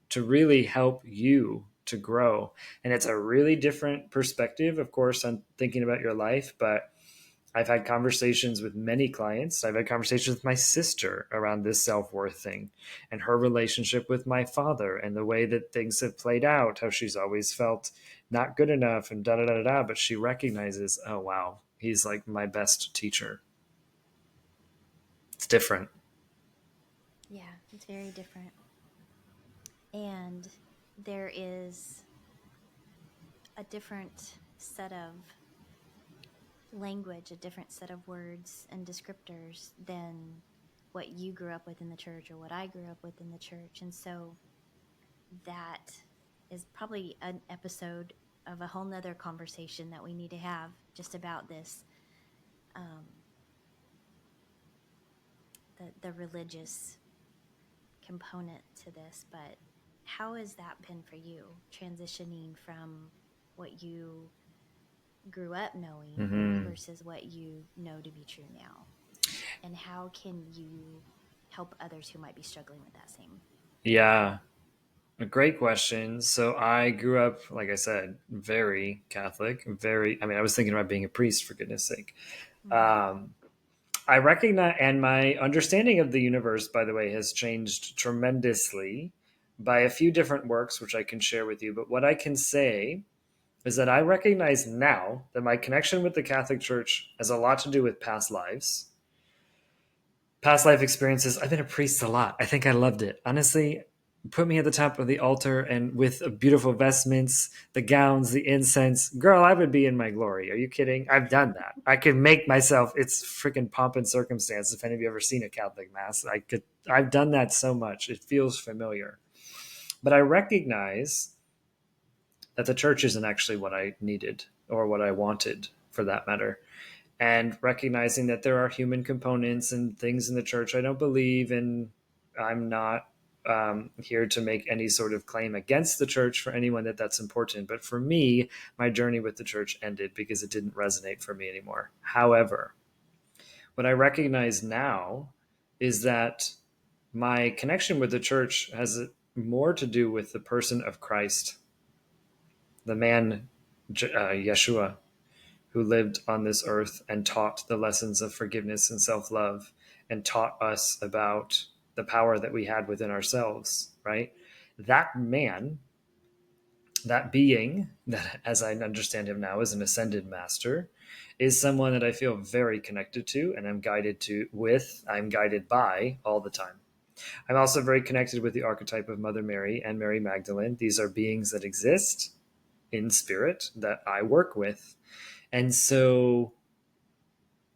to really help you to grow. And it's a really different perspective, of course, on thinking about your life. But I've had conversations with many clients. I've had conversations with my sister around this self-worth thing and her relationship with my father and the way that things have played out, how she's always felt not good enough and da da da da da. But she recognizes, oh, wow, he's like my best teacher. It's different. Yeah, it's very different. And there is a different set of language, a different set of words and descriptors than what you grew up with in the church or what I grew up with in the church. And so that is probably an episode of a whole nother conversation that we need to have just about this, um, the religious component to this. But how has that been for you, transitioning from what you grew up knowing Mm-hmm. versus what you know to be true now? And how can you help others who might be struggling with that same? Yeah, a great question. So I grew up, like I said, very Catholic, very, I mean, I was thinking about being a priest, for goodness sake. Mm-hmm. Um, I recognize, and my understanding of the universe, by the way, has changed tremendously by a few different works, which I can share with you. But what I can say is that I recognize now that my connection with the Catholic Church has a lot to do with past life experiences. I've been a priest a lot. I think I loved it. Honestly, put me at the top of the altar and with beautiful vestments, the gowns, the incense. Girl, I would be in my glory. Are you kidding? I've done that. I could make myself, it's freaking pomp and circumstance. If any of you ever seen a Catholic mass, I've done that so much. It feels familiar. But I recognize that the church isn't actually what I needed or what I wanted for that matter, and recognizing that there are human components and things in the church I don't believe in. I'm not here to make any sort of claim against the church for anyone that's important. But for me, my journey with the church ended because it didn't resonate for me anymore. However, what I recognize now is that my connection with the church has more to do with the person of Christ, the man, Yeshua, who lived on this earth and taught the lessons of forgiveness and self love and taught us about the power that we had within ourselves, right? That man, that being, that as I understand him now is an ascended master, is someone that I feel very connected to and I'm guided by all the time. I'm also very connected with the archetype of Mother Mary and Mary Magdalene. These are beings that exist in spirit that I work with. And so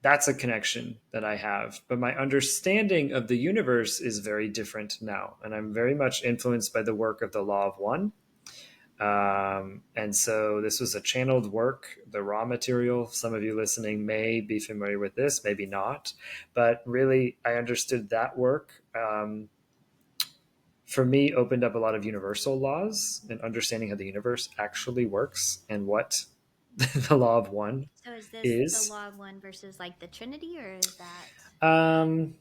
that's a connection that I have. But my understanding of the universe is very different now. And I'm very much influenced by the work of the Law of One. And so this was a channeled work, the raw material. Some of you listening may be familiar with this, maybe not. But really, I understood that work. For me, opened up a lot of universal laws and understanding how the universe actually works and what the Law of One So is this the is. law of one versus like the Trinity, or is that? Um,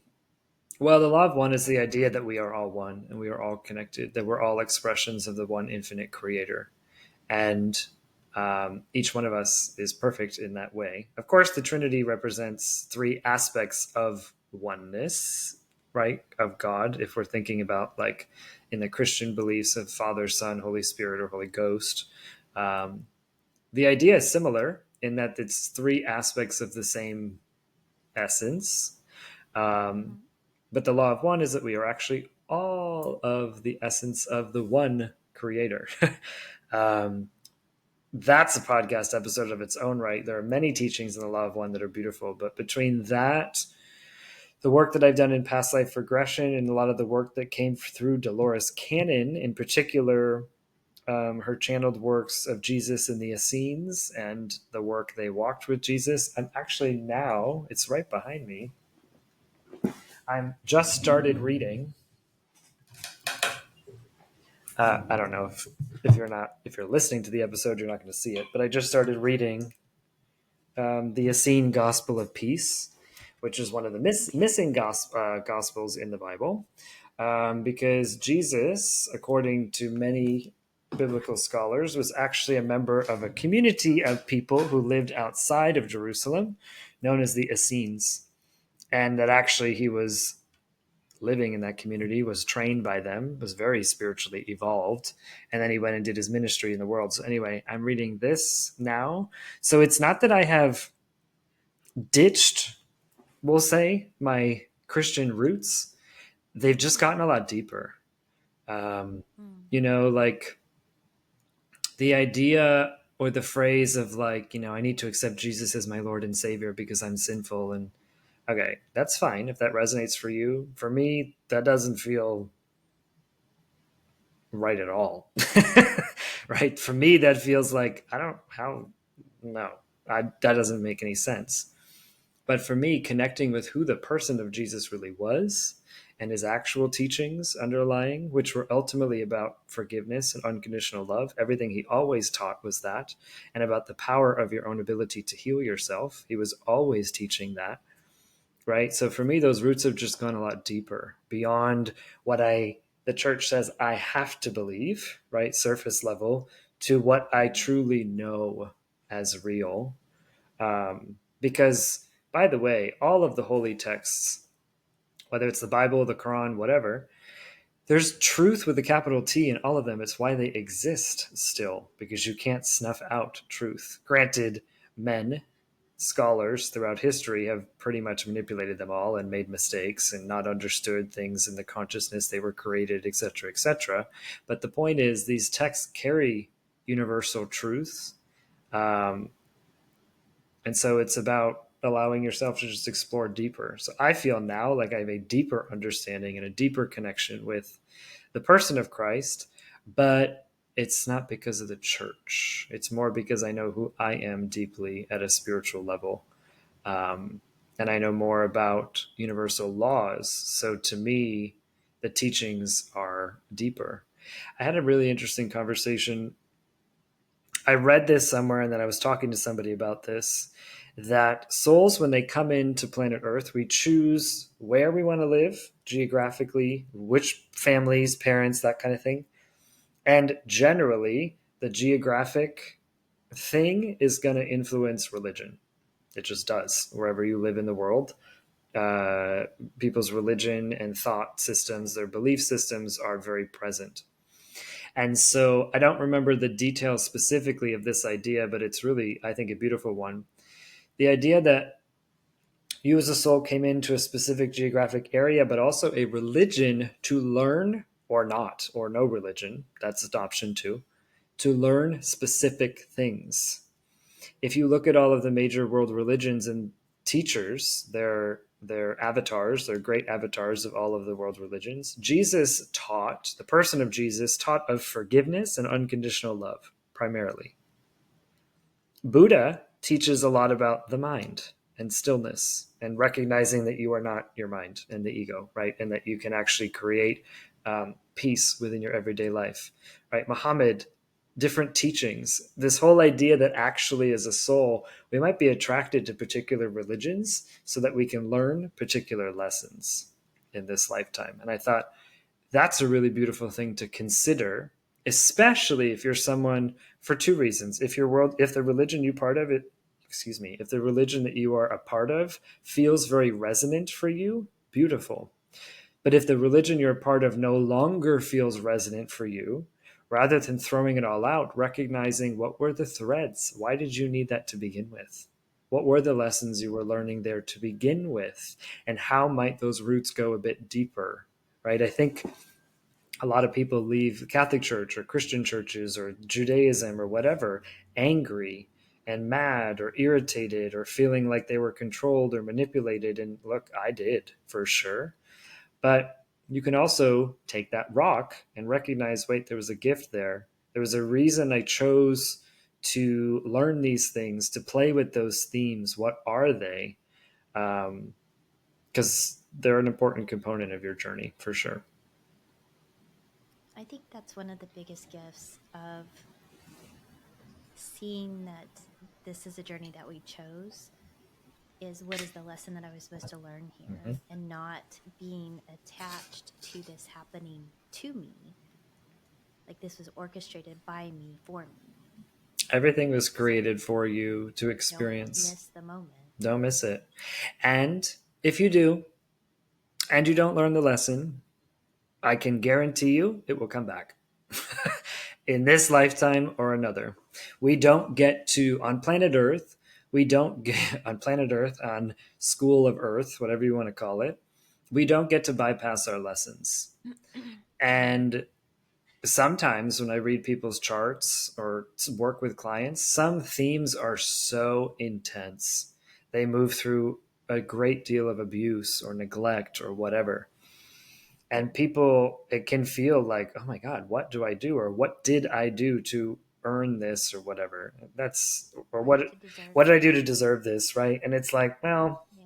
Well, the law of one is the idea that we are all one and we are all connected, that we're all expressions of the one infinite creator. And each one of us is perfect in that way. Of course, the Trinity represents three aspects of oneness, right? Of God, if we're thinking about like in the Christian beliefs of Father, Son, Holy Spirit, or Holy Ghost. Um, the idea is similar in that it's three aspects of the same essence. Um, Mhm. but the law of one is that we are actually all of the essence of the one creator. um, that's a podcast episode of its own right. There are many teachings in the law of one that are beautiful, but between that, the work that I've done in past life regression, and a lot of the work that came through Dolores Cannon in particular, her channeled works of Jesus in the Essenes and the work they walked with Jesus. I'm actually now, it's right behind me. I'm just started reading. I don't know if you're listening to the episode, you're not going to see it, but I just started reading the Essene Gospel of Peace, which is one of the missing Gospels in the Bible, because Jesus, according to many biblical scholars, was actually a member of a community of people who lived outside of Jerusalem, known as the Essenes, and that actually he was living in that community, was trained by them, was very spiritually evolved, and then he went and did his ministry in the world. So anyway, I'm reading this now. So it's not that I have ditched, we'll say, my Christian roots. They've just gotten a lot deeper. Um, Mm. like the idea or the phrase of like, I need to accept Jesus as my Lord and Savior because I'm sinful. And okay, that's fine if that resonates for you. For me, that doesn't feel right at all. Right? For me, that feels like, I don't, how, no, that doesn't make any sense. But for me, connecting with who the person of Jesus really was and his actual teachings underlying, which were ultimately about forgiveness and unconditional love, everything he always taught was that, and about the power of your own ability to heal yourself. He was always teaching that, right? So for me, those roots have just gone a lot deeper beyond what the church says I have to believe, right? Surface level, to what I truly know as real. Because, by the way, all of the holy texts, whether it's the Bible, the Quran, whatever, there's truth with a capital T in all of them. It's why they exist still, because you can't snuff out truth. Granted, men, scholars throughout history have pretty much manipulated them all and made mistakes and not understood things in the consciousness they were created, etc., etc. But the point is, these texts carry universal truths. Um, and so it's about allowing yourself to just explore deeper. So I feel now like I have a deeper understanding and a deeper connection with the person of Christ, but it's not because of the church. It's more because I know who I am deeply at a spiritual level. Um, and I know more about universal laws. So to me, the teachings are deeper. I had a really interesting conversation. I read this somewhere, and then I was talking to somebody about this, that souls, when they come into planet Earth, we choose where we want to live geographically, which families, parents, that kind of thing. And generally, the geographic thing is going to influence religion. It just does, wherever you live in the world. Uh, People's religion and thought systems, their belief systems are very present. And so I don't remember the details specifically of this idea, but it's really, I think, a beautiful one. The idea that you as a soul came into a specific geographic area, but also a religion to learn, or not, or no religion. That's option two, to learn specific things. If you look at all of the major world religions and teachers, their avatars, they're great avatars of all of the world religions. Jesus taught, the person of Jesus taught of forgiveness and unconditional love, primarily. Buddha teaches a lot about the mind and stillness and recognizing that you are not your mind and the ego, right? And that you can actually create peace within your everyday life, right? Muhammad, different teachings, this whole idea that actually as a soul, we might be attracted to particular religions so that we can learn particular lessons in this lifetime. And I thought, that's a really beautiful thing to consider, especially if you're someone, for two reasons. If the religion you part of it, excuse me, if the religion that you are a part of feels very resonant for you, beautiful. But if the religion you're a part of no longer feels resonant for you, rather than throwing it all out, recognizing what were the threads? Why did you need that to begin with? What were the lessons you were learning there to begin with? And how might those roots go a bit deeper? Right? I think a lot of people leave the Catholic Church or Christian churches or Judaism or whatever angry and mad or irritated or feeling like they were controlled or manipulated. And look, I did for sure. But you can also take that rock and recognize, wait, there was a gift there. There was a reason I chose to learn these things, to play with those themes. What are they? Because they're an important component of your journey for sure. I think that's one of the biggest gifts of seeing that this is a journey that we chose, is what is the lesson that I was supposed to learn Mm-hmm. here, and not being attached to this happening to me. Like this was orchestrated by me for me. Everything was So created for you to don't experience. miss the moment. Don't miss it. And if you do, and you don't learn the lesson, I can guarantee you it will come back in this lifetime or another. We don't get to, on planet Earth, we don't get on planet Earth, on School of Earth, whatever you want to call it, we don't get to bypass our lessons. And sometimes when I read people's charts or work with clients, some themes are so intense. They move through a great deal of abuse or neglect or whatever. And people, it can feel like, oh my God, what do I do? Or what did I do to earn this or whatever? That's, or Right, to deserve what did I it. do to deserve this? Right. And it's like, well, Yeah.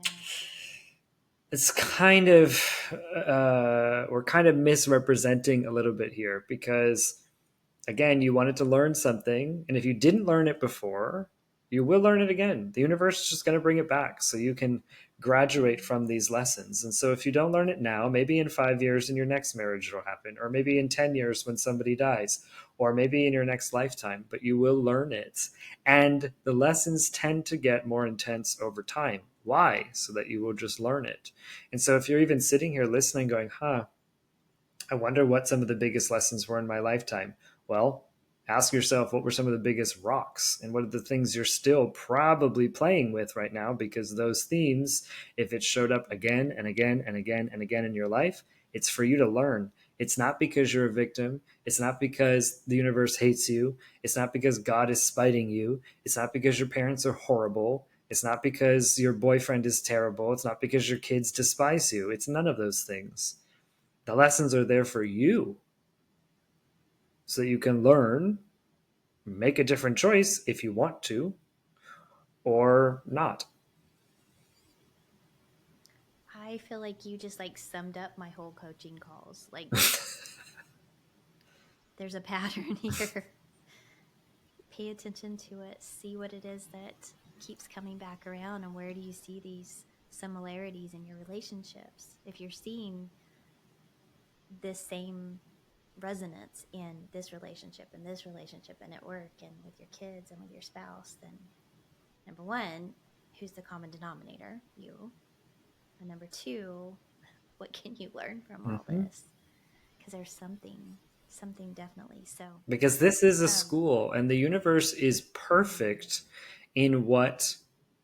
it's kind of, we're kind of misrepresenting a little bit here because again, you wanted to learn something, and if you didn't learn it before, you will learn it again. The universe is just going to bring it back so you can graduate Mm-hmm. from these lessons. And so if you don't learn it now, maybe in 5 years in your next marriage it'll happen, or maybe in 10 years when somebody dies, or maybe in your next lifetime, but you will learn it. And the lessons tend to get more intense over time. Why? So that you will just learn it. And so if you're even sitting here listening going, huh, I wonder what some of the biggest lessons were in my lifetime. Well, ask yourself what were some of the biggest rocks and what are the things you're still probably playing with right now, because those themes, if it showed up again and again and again and again in your life, it's for you to learn. It's not because you're a victim. It's not because the universe hates you. It's not because God is spiting you. It's not because your parents are horrible. It's not because your boyfriend is terrible. It's not because your kids despise you. It's none of those things. The lessons are there for you so that you can learn, make a different choice if you want to, or not. I feel like you just like summed up my whole coaching calls. Like there's a pattern here. Pay attention to it, see what it is that keeps coming back around, and where do you see these similarities in your relationships. If you're seeing this same resonance in this relationship, and at work, and with your kids, and with your spouse, then number one, who's the common denominator? You. And number two, what can you learn from all Mm-hmm. this? Because there's something definitely. So, Because this is a um, school and the universe is mm, perfect in what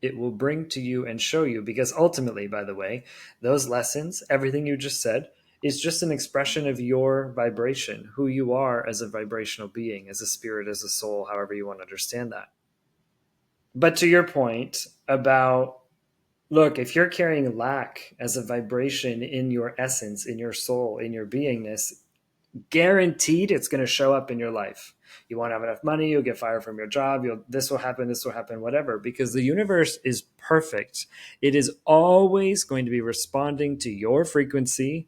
it will bring to you and show you. Because ultimately, by the way, those lessons, everything you just said, is just an expression of your vibration, who you are as a vibrational being, as a spirit, as a soul, however you want to understand that. But to your point about, look, if you're carrying lack as a vibration in your essence, in your soul, in your beingness, guaranteed it's going to show up in your life. You won't have enough money, you'll get fired from your job, you'll this will happen, whatever, because the universe is perfect. It is always going to be responding to your frequency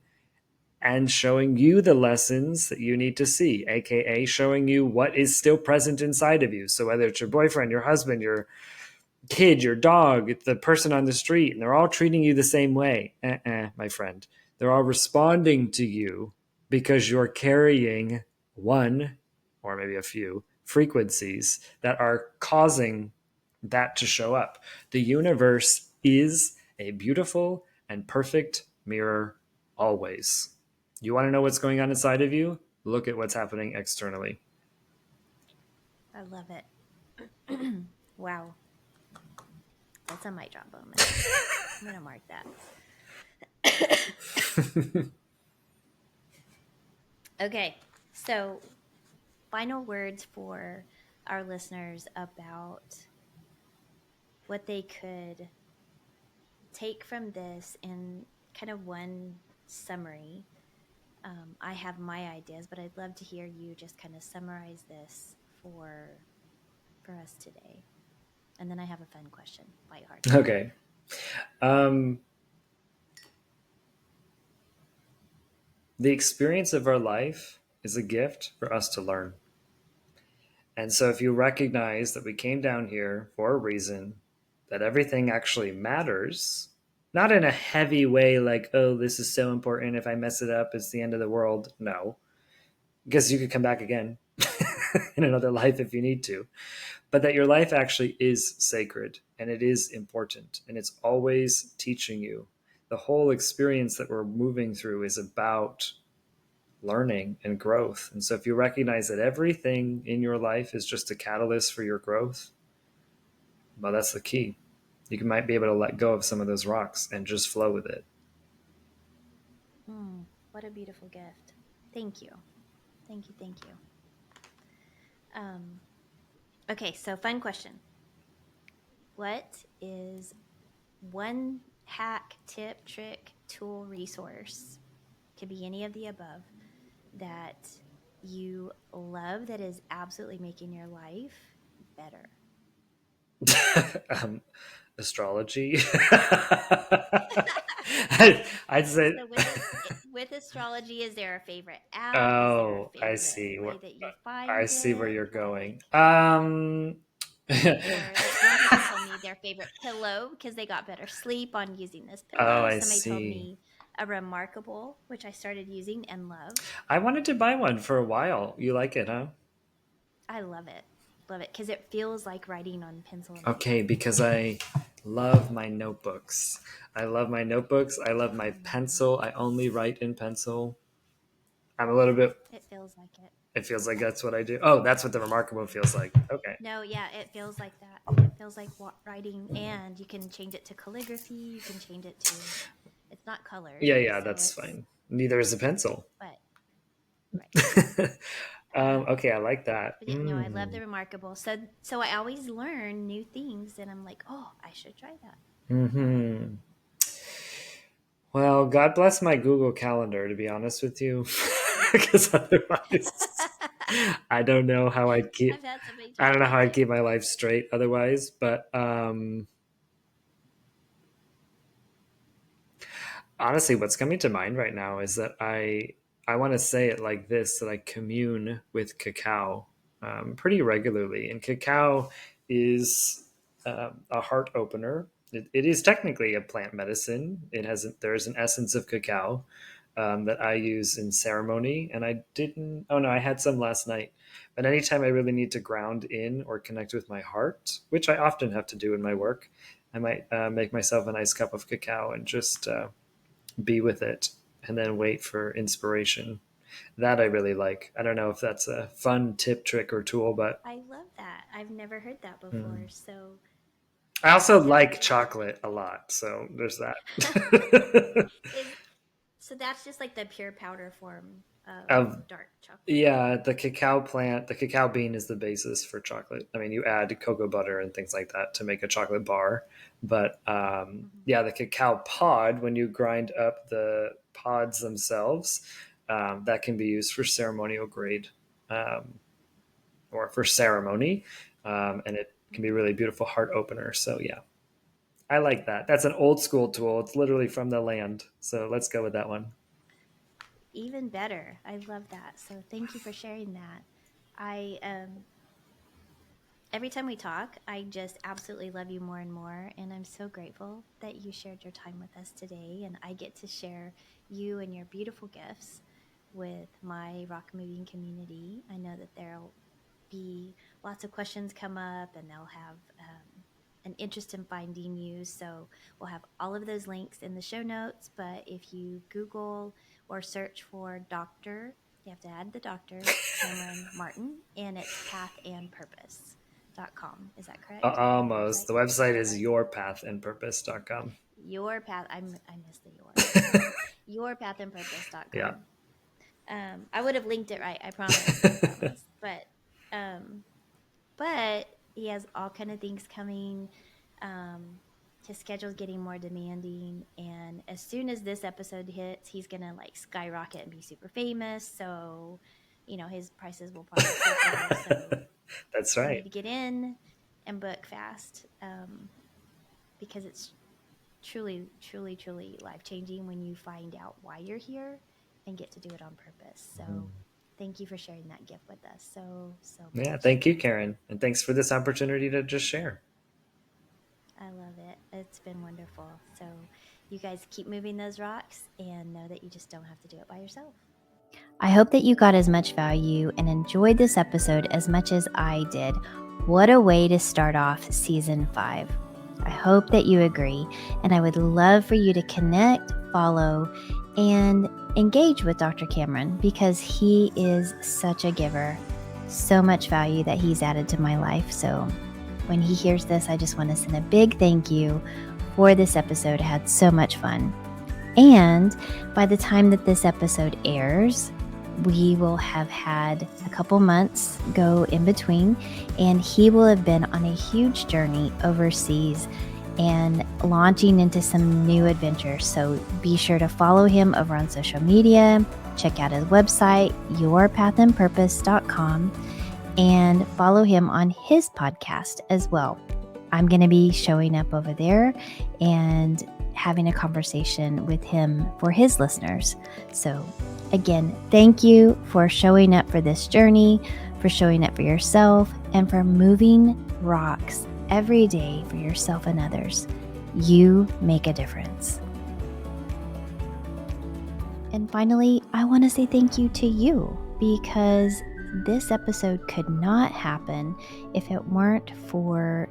and showing you the lessons that you need to see, aka showing you what is still present inside of you. So whether it's your boyfriend, your husband, your kid, your dog, the person on the street, and they're all treating you the same way. My friend. They're all responding to you because you're carrying one or maybe a few frequencies that are causing that to show up. The universe is a beautiful and perfect mirror always. You want to know what's going on inside of you? Look at what's happening externally. I love it. Wow, that's a mic drop moment. I'm gonna mark that. Okay, so final words for our listeners about what they could take from this in kind of one summary. I have my ideas, but I'd love to hear you just kind of summarize this for us today. And then I have a fun question, lighthearted. Okay. Um, the experience of our life is a gift for us to learn. And so if you recognize that we came down here for a reason, that everything actually matters, not in a heavy way like, oh, this is so important. If I mess it up, it's the end of the world. No, because you could come back again in another life if you need to. But that your life actually is sacred and it is important and it's always teaching you. The whole experience that we're moving through is about learning and growth. And so if you recognize that everything in your life is just a catalyst for your growth, well, that's the key. You might be able to let go of some of those rocks and just flow with it. What a beautiful gift. Thank you. Thank you. Thank you. Um, okay, so fun question. What is one hack, tip, trick, tool, resource? Could be any of the above that you love that is absolutely making your life better. um, Astrology. I'd say. So with astrology, is there a favorite app? Is there a Oh, I favorite see. way that you I find see where it? you're Like, going. or like one person told me their favorite pillow because they got better sleep on using this Oh, pillow. I Somebody told see. me a remarkable, which I started using and love. I wanted to buy one for a while. You like it, huh? I love it. Love it because it feels like writing on pencil and Okay, paper. because I love my notebooks. I love my notebooks. I love my Mm, pencil. I only write in pencil. I'm a little bit. it feels like it. It feels like that's what I do. Oh, that's what the remarkable feels like. Okay. No, yeah, it feels like that. It feels like writing, and you can change it to calligraphy. You can change it to. It's not colored, Yeah, yeah, so that's it's. fine. Neither is a pencil. But right. Okay, I like that. But no, I love the remarkable. So I always learn new things, and I'm like, oh, I should try that. Hmm. Well, God bless my Google Calendar, to be honest with you, because otherwise, I don't know how I'd keep. I've had somebody I try to don't know how use I'd it. keep my life straight otherwise. But honestly, what's coming to mind right now is that I want to say it like this: that I commune with cacao pretty regularly, and cacao is a heart opener. It is technically a plant medicine. There's an essence of cacao that I use in ceremony, and I didn't. Oh no, I had some last night. But anytime I really need to ground in or connect with my heart, which I often have to do in my work, I might make myself a nice cup of cacao and just be with it and then wait for inspiration. That I really like. I don't know if that's a fun tip, trick, or tool, but I love that. I've never heard that hmm. before. So I also like definitely chocolate a lot. So there's that. is so that's just like the pure powder form of of dark chocolate. Yeah, the cacao plant, the cacao bean is the basis for chocolate. I mean, you add cocoa butter and things like that to make a chocolate bar. But Mm-hmm. yeah, the cacao pod, when you grind up the pods themselves, that can be used for ceremonial grade um, or for ceremony. And it can be Mm-hmm. really beautiful heart opener. So yeah, I like that. That's an old school tool. It's literally from the land. So let's go with that one. Even better. I love that. So thank you for sharing that. I Every time we talk, I just absolutely love you more and more. And I'm so grateful that you shared your time with us today. And I get to share you and your beautiful gifts with my rock moving community. I know that there'll be lots of questions come up and they'll have an interest in finding you. So we'll have all of those links in the show notes. But if you Google or search for Dr., you have to add the Dr. Cameron Martin, and it's pathandpurpose.com. Is that correct? The Almost. website? The website is yourpathandpurpose.com. Your path. I missed the your. Yeah. Yourpathandpurpose.com. I would have linked it right. I promise. I promise. Um, but he has all kind of things coming. Um, his schedule's getting more demanding, and as soon as this episode hits, he's gonna like skyrocket and be super famous. So, his prices will probably triple. So That's you need right. to get in and book fast, because it's truly, truly, truly life changing when you find out why you're here and get to do it on purpose. So, thank you for sharing that gift with us so Yeah, much. thank you, Karen. And thanks for this opportunity to just share. I love it. It's been wonderful. So, you guys keep moving those rocks and know that you just don't have to do it by yourself. I hope that you got as much value and enjoyed this episode as much as I did. What a way to start off season 5. I hope that you agree, and I would love for you to connect, follow, and engage with Dr. Cameron because he is such a giver, so much value that he's added to my life. So when he hears this, I just want to send a big thank you for this episode. I had so much fun. And by the time that this episode airs, we will have had a couple months go in between, and he will have been on a huge journey overseas and launching into some new adventures. So be sure to follow him over on social media, check out his website, yourpathandpurpose.com, and follow him on his podcast as well. I'm going to be showing up over there and having a conversation with him for his listeners. So again, thank you for showing up for this journey, for showing up for yourself, and for moving rocks every day for yourself and others. You make a difference. And finally, I want to say thank you to you, because this episode could not happen if it weren't for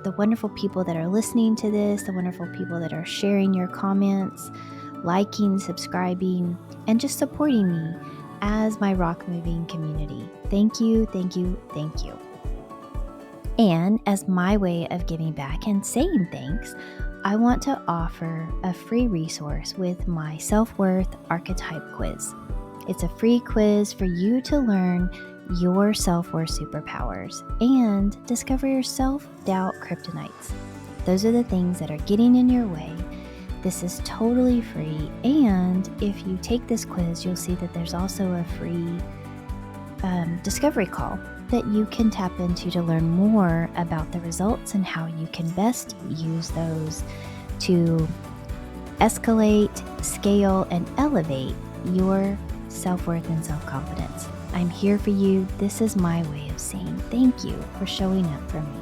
the wonderful people that are listening to this, the wonderful people that are sharing your comments, liking, subscribing, and just supporting me as my rock moving community. Thank you, thank you, thank you. And as my way of giving back and saying thanks, I want to offer a free resource with my self-worth archetype quiz. It's a free quiz for you to learn your self-worth superpowers and discover your self-doubt kryptonites. Those are the things that are getting in your way. This is totally free, and if you take this quiz, you'll see that there's also a free discovery call that you can tap into to learn more about the results and how you can best use those to escalate, scale, and elevate your self-worth and self-confidence. I'm here for you. This is my way of saying thank you for showing up for me.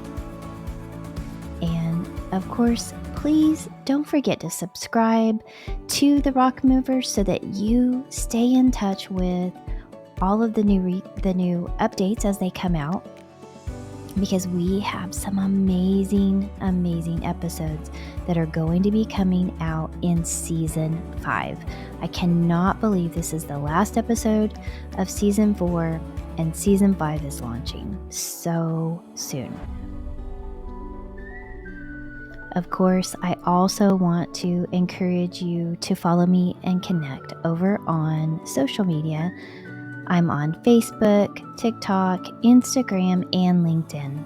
And of course, please don't forget to subscribe to the Rock Movers so that you stay in touch with all of the new updates as they come out, because we have some amazing episodes that are going to be coming out in season 5. I cannot believe this is the last episode of season 4, and season 5 is launching so soon. Of course, I also want to encourage you to follow me and connect over on social media. I'm on Facebook, TikTok, Instagram, and LinkedIn.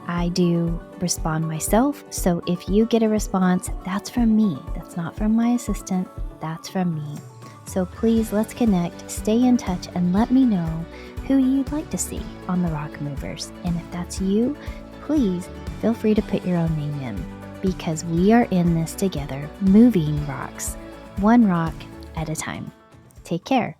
I do respond myself, so if you get a response, that's from me. That's not from my assistant, that's from me. So please, let's connect, stay in touch, and let me know who you'd like to see on the Rock Movers. And if that's you, please feel free to put your own name in, because we are in this together, moving rocks, one rock at a time. Take care.